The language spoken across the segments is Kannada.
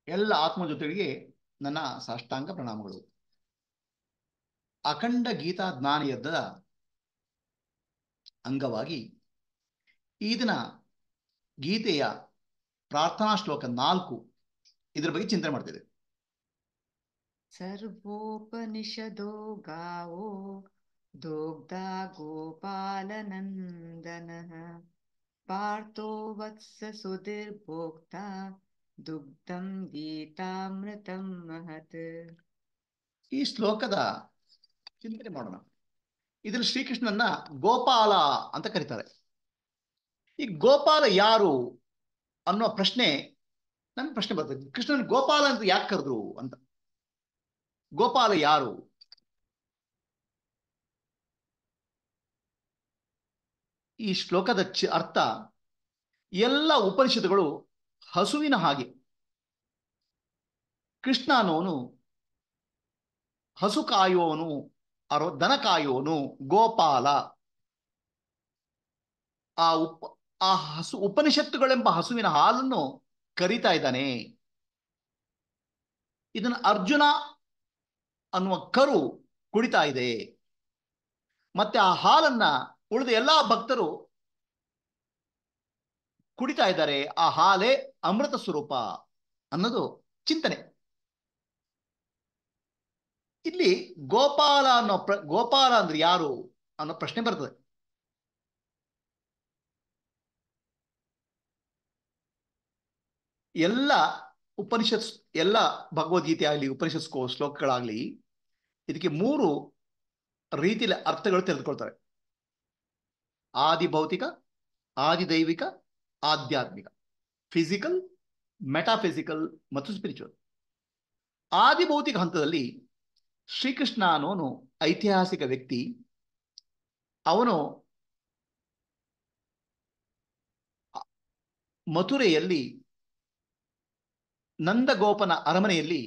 ಎಲ್ಲ ಆತ್ಮ ಜೊತೆಗೆ ನನ್ನ ಸಾಷ್ಟಾಂಗ ಪ್ರಣಾಮಗಳು. ಅಖಂಡ ಗೀತಾ ಜ್ಞಾನ ಯಜ್ಞದ ಅಂಗವಾಗಿ ಈ ದಿನ ಗೀತೆಯ ಪ್ರಾರ್ಥನಾ ಶ್ಲೋಕ 4 ಇದರ ಬಗ್ಗೆ ಚಿಂತನೆ ಮಾಡ್ತಿದೆ. ಸರ್ವೋಪನಿಷದೋ ಗಾವೋ ದೋಗ್ಧ ಗೋಪಾಲನಂದನಃ ಪಾರ್ಥೋ ವತ್ಸ ಸುಧಿರ್ಭೋಕ್ತ ದುಗ್ಧಂ ಗೀತಾಮೃತಂ ಮಹತ್. ಈ ಶ್ಲೋಕದ ಚಿಂತನೆ ಮಾಡೋಣ. ಇದರಲ್ಲಿ ಶ್ರೀಕೃಷ್ಣನ ಗೋಪಾಲ ಅಂತ ಕರೀತಾರೆ. ಈ ಗೋಪಾಲ ಯಾರು ಅನ್ನೋ ಪ್ರಶ್ನೆ ಬರ್ತದೆ. ಕೃಷ್ಣನ್ ಗೋಪಾಲ ಅಂತ ಯಾಕೆ ಕರೆದ್ರು ಅಂತ. ಗೋಪಾಲ ಯಾರು? ಈ ಶ್ಲೋಕದ ಅರ್ಥ, ಎಲ್ಲ ಉಪನಿಷತ್ತುಗಳು ಹಸುವಿನ ಹಾಗೆ. ಕೃಷ್ಣ ಅನ್ನೋನು ಹಸು ಕಾಯುವವನು, ದನ ಕಾಯುವವನು ಗೋಪಾಲ. ಆ ಹಸು ಉಪನಿಷತ್ತುಗಳೆಂಬ ಹಸುವಿನ ಹಾಲನ್ನು ಕರೀತಾ ಇದ್ದಾನೆ. ಇದನ್ನು ಅರ್ಜುನ ಅನ್ನುವ ಕರು ಕುಡಿತಾ ಇದೆ. ಮತ್ತೆ ಆ ಹಾಲನ್ನ ಉಳಿದ ಎಲ್ಲಾ ಭಕ್ತರು ಕುಡಿತಾ ಇದ್ದಾರೆ. ಆ ಹಾಲೇ ಅಮೃತ ಸ್ವರೂಪ ಅನ್ನೋದು ಚಿಂತನೆ. ಇಲ್ಲಿ ಗೋಪಾಲ ಗೋಪಾಲ ಅಂದ್ರೆ ಯಾರು ಅನ್ನೋ ಪ್ರಶ್ನೆ ಬರ್ತದೆ. ಎಲ್ಲ ಉಪನಿಷತ್, ಎಲ್ಲ ಭಗವದ್ಗೀತೆ ಆಗಲಿ ಉಪನಿಷತ್ ಶ್ಲೋಕಗಳಾಗ್ಲಿ ಇದಕ್ಕೆ 3 ರೀತಿಯ ಅರ್ಥಗಳು ತೆಗೆದುಕೊಳ್ತಾರೆ. ಆದಿ ಭೌತಿಕ, ಆದಿ ದೈವಿಕ, ಆಧ್ಯಾತ್ಮಿಕ. ಫಿಸಿಕಲ್, ಮೆಟಾಫಿಸಿಕಲ್ ಮತ್ತು ಸ್ಪಿರಿಚುವಲ್. ಆದಿ ಭೌತಿಕ ಹಂತದಲ್ಲಿ ಶ್ರೀಕೃಷ್ಣ ಅನ್ನೋನು ಐತಿಹಾಸಿಕ ವ್ಯಕ್ತಿ. ಅವನು ಮಥುರೆಯಲ್ಲಿ ನಂದಗೋಪನ ಅರಮನೆಯಲ್ಲಿ,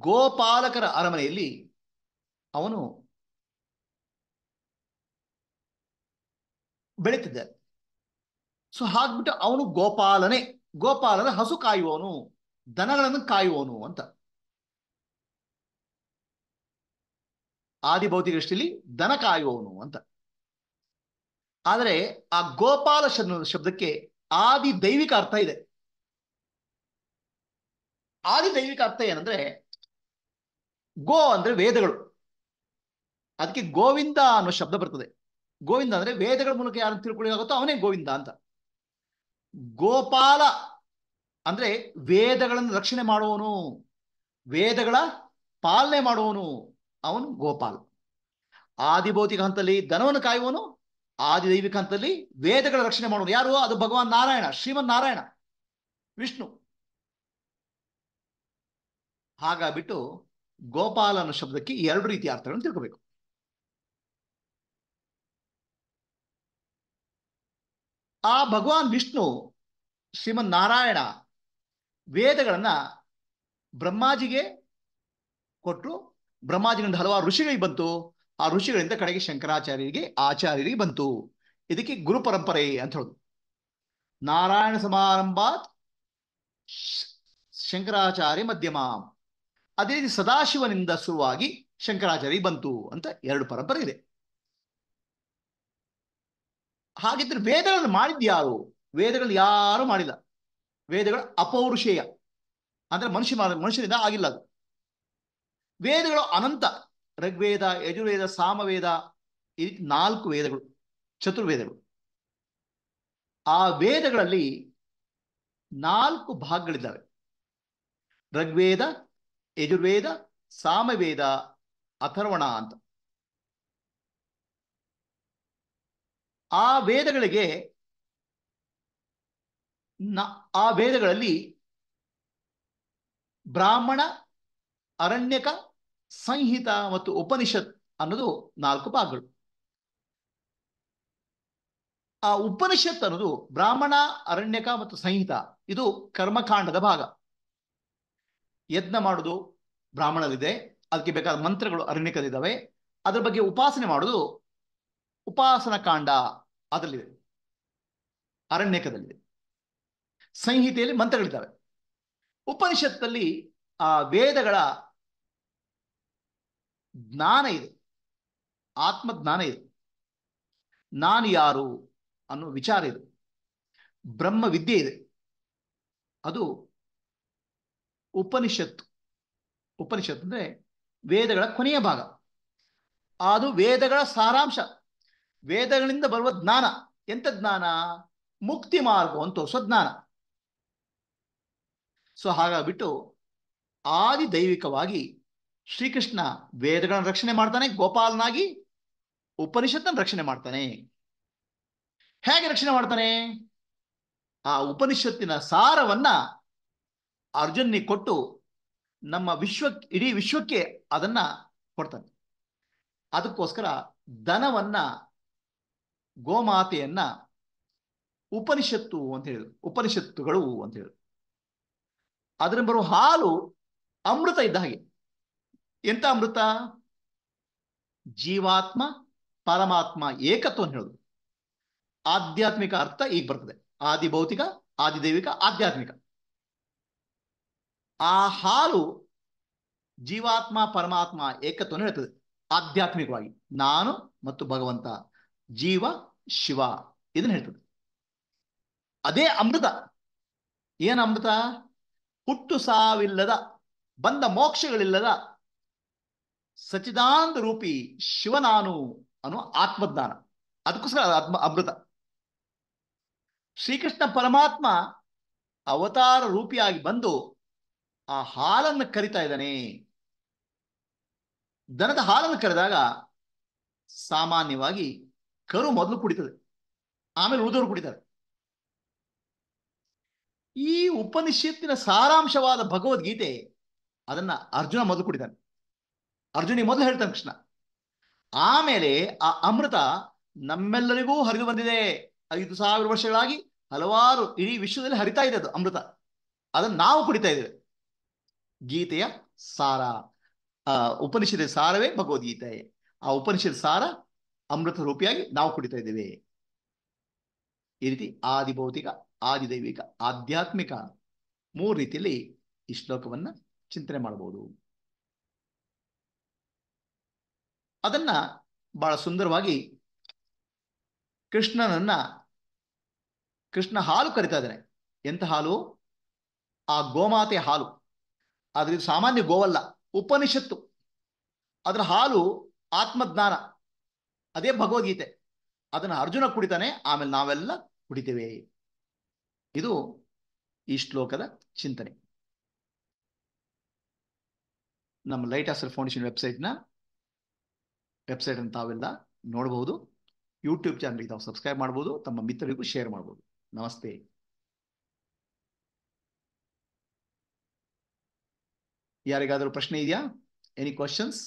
ಗೋಪಾಲಕರ ಅರಮನೆಯಲ್ಲಿ ಅವನು ಬೆಳೀತಿದ್ದಾರೆ. ಸೊ ಹಾಗ್ಬಿಟ್ಟು ಅವನು ಗೋಪಾಲನೇ. ಗೋಪಾಲನ ಹಸು ಕಾಯುವವನು, ದನಗಳನ್ನು ಕಾಯುವವನು ಅಂತ. ಆದಿ ಭೌತಿಕ ದೃಷ್ಟಿಯಲ್ಲಿ ದನ ಕಾಯುವವನು ಅಂತ. ಆದರೆ ಆ ಗೋಪಾಲ ಶಬ್ದಕ್ಕೆ ಆದಿ ದೈವಿಕ ಅರ್ಥ ಇದೆ. ಆದಿ ದೈವಿಕ ಅರ್ಥ ಏನಂದ್ರೆ, ಗೋ ಅಂದ್ರೆ ವೇದಗಳು. ಅದಕ್ಕೆ ಗೋವಿಂದ ಅನ್ನೋ ಶಬ್ದ ಬರ್ತದೆ. ಗೋವಿಂದ ಅಂದ್ರೆ ವೇದಗಳ ಮೂಲಕ ಯಾರನ್ನು ತಿಳ್ಕೊಳ್ಳೋಗುತ್ತೋ ಅವನೇ ಗೋವಿಂದ ಅಂತ. ಗೋಪಾಲ ಅಂದ್ರೆ ವೇದಗಳನ್ನು ರಕ್ಷಣೆ ಮಾಡುವವನು, ವೇದಗಳ ಪಾಲನೆ ಮಾಡುವವನು, ಅವನು ಗೋಪಾಲ. ಆದಿ ಭೌತಿಕ ಹಂತದಲ್ಲಿ ದನವನ್ನು ಕಾಯುವವನು, ಆದಿ ದೈವಿಕ ಹಂತದಲ್ಲಿ ವೇದಗಳ ರಕ್ಷಣೆ ಮಾಡುವನು. ಯಾರು? ಅದು ಭಗವಾನ್ ನಾರಾಯಣ, ಶ್ರೀಮನ್ ನಾರಾಯಣ, ವಿಷ್ಣು. ಹಾಗಾಗ್ಬಿಟ್ಟು ಗೋಪಾಲ ಅನ್ನೋ ಶಬ್ದಕ್ಕೆ 2 ರೀತಿಯ ಅರ್ಥಗಳನ್ನು ತಿಳ್ಕೋಬೇಕು. ಆ ಭಗವಾನ್ ವಿಷ್ಣು, ಶ್ರೀಮನ್ ನಾರಾಯಣ ವೇದಗಳನ್ನ ಬ್ರಹ್ಮಾಜಿಗೆ ಕೊಟ್ಟರು. ಬ್ರಹ್ಮಾಜಿಗಳಿಂದ ಹಲವಾರು ಋಷಿಗಳಿಗೆ ಬಂತು. ಆ ಋಷಿಗಳಿಂದ ಕಡೆಗೆ ಶಂಕರಾಚಾರ್ಯರಿಗೆ, ಆಚಾರ್ಯರಿಗೆ ಬಂತು. ಇದಕ್ಕೆ ಗುರು ಪರಂಪರೆ ಅಂತ ಹೇಳುದು. ನಾರಾಯಣ ಸಮಾರಂಭಾತ್ ಶಂಕರಾಚಾರ್ಯ ಮಧ್ಯಮ. ಅದೇ ರೀತಿ ಸದಾಶಿವನಿಂದ ಶುರುವಾಗಿ ಶಂಕರಾಚಾರ್ಯ ಬಂತು ಅಂತ 2 ಪರಂಪರೆ ಇದೆ. ಹಾಗಿದ್ರೆ ವೇದಗಳನ್ನು ಮಾಡಿದ್ಯಾರು? ವೇದಗಳು ಯಾರು ಮಾಡಿಲ್ಲ. ವೇದಗಳು ಅಪೌರುಷೇಯ, ಅಂದ್ರೆ ಮನುಷ್ಯನಿಂದ ಆಗಿಲ್ಲ ಅದು. ವೇದಗಳು ಅನಂತ. ಋಗ್ವೇದ, ಯಜುರ್ವೇದ, ಸಾಮವೇದ, ಈ 4 ವೇದಗಳು, ಚತುರ್ವೇದಗಳು. ಆ ವೇದಗಳಲ್ಲಿ 4 ಭಾಗಗಳಿದ್ದಾವೆ. ಋಗ್ವೇದ, ಯಜುರ್ವೇದ, ಸಾಮವೇದ, ಅಥರ್ವಣ ಅಂತ. ಆ ವೇದಗಳಲ್ಲಿ ಬ್ರಾಹ್ಮಣ, ಅರಣ್ಯಕ, ಸಂಹಿತ ಮತ್ತು ಉಪನಿಷತ್ ಅನ್ನೋದು 4 ಭಾಗಗಳು. ಆ ಉಪನಿಷತ್ ಅನ್ನೋದು ಬ್ರಾಹ್ಮಣ, ಅರಣ್ಯಕ ಮತ್ತು ಸಂಹಿತ. ಇದು ಕರ್ಮಕಾಂಡದ ಭಾಗ. ಯಜ್ಞ ಮಾಡೋದು ಬ್ರಾಹ್ಮಣರಿದೆ, ಅದಕ್ಕೆ ಬೇಕಾದ ಮಂತ್ರಗಳು ಅರಣ್ಯಕದಿದ್ದಾವೆ. ಅದರ ಬಗ್ಗೆ ಉಪಾಸನೆ ಮಾಡೋದು ಉಪಾಸನ ಕಾಂಡ ಅದರಲ್ಲಿದೆ, ಅರಣ್ಯಕದಲ್ಲಿದೆ. ಸಂಹಿತೆಯಲ್ಲಿ ಮಂತ್ರಗಳಿದ್ದಾವೆ. ಉಪನಿಷತ್ತಲ್ಲಿ ಆ ವೇದಗಳ ಜ್ಞಾನ ಇದೆ, ಆತ್ಮಜ್ಞಾನ ಇದೆ, ನಾನು ಯಾರು ಅನ್ನೋ ವಿಚಾರ ಇದೆ, ಬ್ರಹ್ಮ ವಿದ್ಯೆ ಇದೆ. ಅದು ಉಪನಿಷತ್ತು. ಉಪನಿಷತ್ತು ಅಂದ್ರೆ ವೇದಗಳ ಕೊನೆಯ ಭಾಗ, ಅದು ವೇದಗಳ ಸಾರಾಂಶ, ವೇದಗಳಿಂದ ಬರುವ ಜ್ಞಾನ. ಎಂತ ಜ್ಞಾನ? ಮುಕ್ತಿ ಮಾರ್ಗವನ್ನು ತೋರಿಸೋ ಜ್ಞಾನ. ಸೊ ಹಾಗಾಗ್ಬಿಟ್ಟು ಆದಿ ದೈವಿಕವಾಗಿ ಶ್ರೀಕೃಷ್ಣ ವೇದಗಳನ್ನು ರಕ್ಷಣೆ ಮಾಡ್ತಾನೆ, ಗೋಪಾಲನಾಗಿ ಉಪನಿಷತ್ತನ್ನು ರಕ್ಷಣೆ ಮಾಡ್ತಾನೆ. ಹೇಗೆ ರಕ್ಷಣೆ ಮಾಡ್ತಾನೆ? ಆ ಉಪನಿಷತ್ತಿನ ಸಾರವನ್ನ ಅರ್ಜುನಿಗೆ ಕೊಟ್ಟು ನಮ್ಮ ಇಡೀ ವಿಶ್ವಕ್ಕೆ ಅದನ್ನ ಕೊಡ್ತಾನೆ. ಅದಕ್ಕೋಸ್ಕರ ದನವನ್ನ, ಗೋಮಾತೆಯನ್ನ ಉಪನಿಷತ್ತು ಅಂತ ಹೇಳಿದ್ರು, ಉಪನಿಷತ್ತುಗಳು ಅಂತ ಹೇಳಿದ್ರು. ಅದರ ಬರುವ ಹಾಲು ಅಮೃತ ಇದ್ದ ಹಾಗೆ. ಎಂತ ಅಮೃತ? ಜೀವಾತ್ಮ ಪರಮಾತ್ಮ ಏಕತ್ವ ಹೇಳುದು. ಆಧ್ಯಾತ್ಮಿಕ ಅರ್ಥ ಈಗ ಬರ್ತದೆ. ಆದಿ ಭೌತಿಕ, ಆದಿ ದೈವಿಕ, ಆಧ್ಯಾತ್ಮಿಕ. ಆ ಹಾಲು ಜೀವಾತ್ಮ ಪರಮಾತ್ಮ ಏಕತ್ವವನ್ನು ಹೇಳ್ತದೆ ಆಧ್ಯಾತ್ಮಿಕವಾಗಿ. ನಾನು ಮತ್ತು ಭಗವಂತ, ಜೀವ ಶಿವ, ಇದನ್ನ ಹೇಳ್ತದೆ. ಅದೇ ಅಮೃತ. ಏನ ಅಮೃತ? ಹುಟ್ಟು ಸಾವಿಲ್ಲದ, ಬಂದ ಮೋಕ್ಷಗಳಿಲ್ಲದ ಸಚಿದಾನಂದ ರೂಪಿ ಶಿವನಾನು ಅನ್ನುವ ಆತ್ಮಜ್ಞಾನ. ಅದಕ್ಕೋಸ್ಕರ ಅಮೃತ. ಶ್ರೀಕೃಷ್ಣ ಪರಮಾತ್ಮ ಅವತಾರ ರೂಪಿಯಾಗಿ ಬಂದು ಆ ಹಾಲನ್ನು ಕರಿತಾ ಇದ್ದಾನೆ. ದನದ ಹಾಲನ್ನು ಕರೆದಾಗ ಸಾಮಾನ್ಯವಾಗಿ ಕರು ಮೊದಲು ಕುಡಿತದೆ, ಆಮೇಲೆ ಉಳಿದವರು ಕುಡಿತಾರೆ. ಈ ಉಪನಿಷತ್ತಿನ ಸಾರಾಂಶವಾದ ಭಗವದ್ಗೀತೆ ಅದನ್ನ ಅರ್ಜುನ ಮೊದಲು ಕುಡಿತಾನೆ. ಅರ್ಜುನಿಗೆ ಮೊದಲು ಹೇಳ್ತಾನೆ ಕೃಷ್ಣ. ಆಮೇಲೆ ಆ ಅಮೃತ ನಮ್ಮೆಲ್ಲರಿಗೂ ಹರಿದು ಬಂದಿದೆ. 5,000 ವರ್ಷಗಳಾಗಿ ಹಲವಾರು ಇಡೀ ವಿಶ್ವದಲ್ಲಿ ಹರಿತಾ ಇದೆ ಅದು ಅಮೃತ. ಅದನ್ನು ನಾವು ಕುಡಿತಾ ಇದ್ದೇವೆ. ಗೀತೆಯ ಸಾರ, ಉಪನಿಷತ್ತಿನ ಸಾರವೇ ಭಗವದ್ಗೀತೆ. ಆ ಉಪನಿಷತ್ ಸಾರ ಅಮೃತ ರೂಪಿಯಾಗಿ ನಾವು ಕುಡಿತಾ ಇದ್ದೇವೆ. ಈ ರೀತಿ ಆದಿ ಭೌತಿಕ, ಆದಿ ದೈವಿಕ, ಆಧ್ಯಾತ್ಮಿಕ 3 ರೀತಿಯಲ್ಲಿ ಈ ಶ್ಲೋಕವನ್ನ ಚಿಂತನೆ ಮಾಡಬಹುದು. ಅದನ್ನ ಬಹಳ ಸುಂದರವಾಗಿ ಕೃಷ್ಣ ಹಾಲು ಕರಿತಾ ಇದ್ದಾನೆ. ಎಂತ ಹಾಲು? ಆ ಗೋಮಾತೆ ಹಾಲು. ಆದ್ರೆ ಇದು ಸಾಮಾನ್ಯ ಗೋವಲ್ಲ, ಉಪನಿಷತ್ತು. ಅದರ ಹಾಲು ಆತ್ಮಜ್ಞಾನ, ಅದೇ ಭಗವದ್ಗೀತೆ. ಅದನ್ನ ಅರ್ಜುನ ಕುಡಿತಾನೆ, ಆಮೇಲೆ ನಾವೆಲ್ಲ ಕುಡಿತೇವೆ. ಇದು ಈ ಶ್ಲೋಕದ ಚಿಂತನೆ. ನಮ್ಮ ಲೈಟ್ ಆಸ್ಟರ್ ಫೌಂಡೇಶನ್ ವೆಬ್ಸೈಟ್ ಅನ್ನು ತಾವೆಲ್ಲ ನೋಡಬಹುದು. ಯೂಟ್ಯೂಬ್ ಚಾನಲ್ಗೆ ತಾವು ಸಬ್ಸ್ಕ್ರೈಬ್ ಮಾಡಬಹುದು, ತಮ್ಮ ಮಿತ್ರರಿಗೂ ಶೇರ್ ಮಾಡಬಹುದು. ನಮಸ್ತೆ. ಯಾರಿಗಾದರೂ ಪ್ರಶ್ನೆ ಇದೆಯಾ? Any questions?